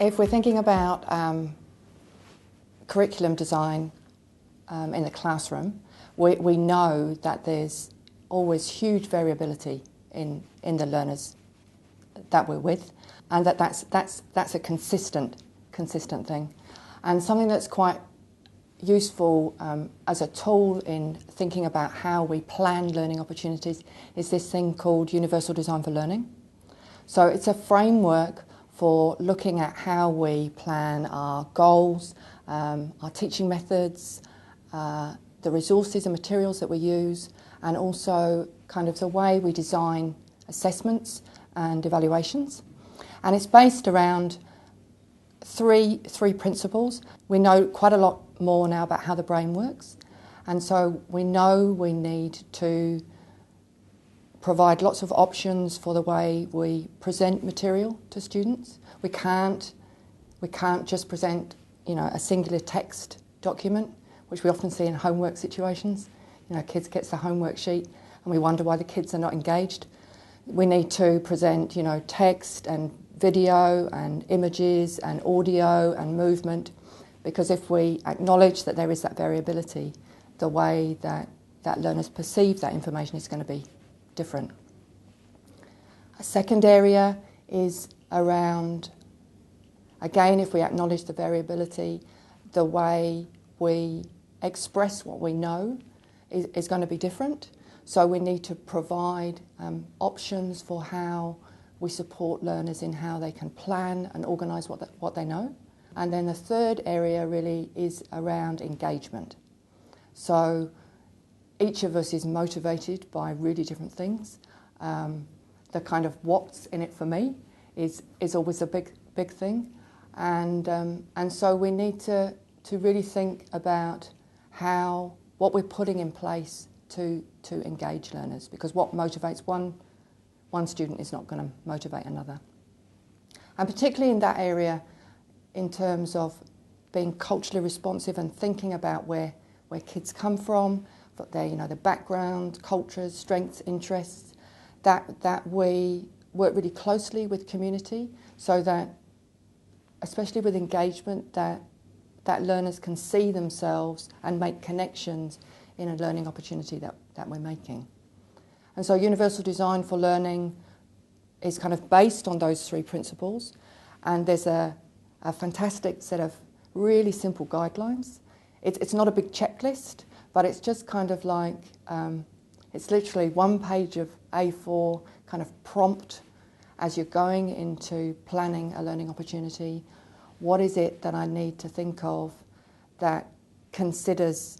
If we're thinking about curriculum design in the classroom, we know that there's always huge variability in the learners that we're with, and that's a consistent thing, and something that's quite useful as a tool in thinking about how we plan learning opportunities is this thing called Universal Design for Learning. So it's a framework for looking at how we plan our goals, our teaching methods, the resources and materials that we use, and also kind of the way we design assessments and evaluations. And it's based around three principles. We know quite a lot more now about how the brain works, and so we know we need to provide lots of options for the way we present material to students. We can't just present, a singular text document, which we often see in homework situations. Kids gets the homework sheet and we wonder why the kids are not engaged. We need to present, text and video and images and audio and movement, because if we acknowledge that there is that variability, the way that learners perceive that information is going to be different. A second area is around, again, if we acknowledge the variability, the way we express what we know is going to be different. So we need to provide options for how we support learners in how they can plan and organise what they know. And then the third area really is around engagement. So each of us is motivated by really different things. The kind of what's in it for me is always a big thing. And so we need to really think about what we're putting in place to engage learners, because what motivates one student is not going to motivate another. And particularly in that area, in terms of being culturally responsive and thinking about where kids come from, their background, cultures, strengths, interests, that we work really closely with community, so that, especially with engagement, that learners can see themselves and make connections in a learning opportunity that we're making. And so Universal Design for Learning is kind of based on those three principles, and there's a fantastic set of really simple guidelines. It's not a big checklist, but it's just kind of like, it's literally one page of A4 kind of prompt as you're going into planning a learning opportunity. What is it that I need to think of that considers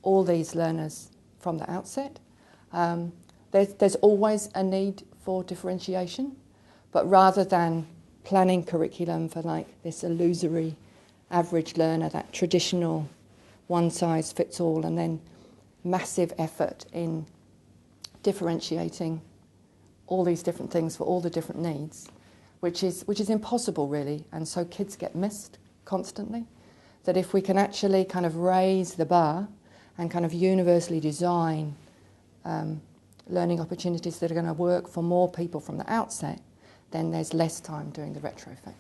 all these learners from the outset? There's always a need for differentiation, but rather than planning curriculum for like this illusory average learner, that traditional one size fits all, and then massive effort in differentiating all these different things for all the different needs, which is impossible really, and so kids get missed constantly. That if we can actually kind of raise the bar and kind of universally design learning opportunities that are going to work for more people from the outset, then there's less time doing the retrofit.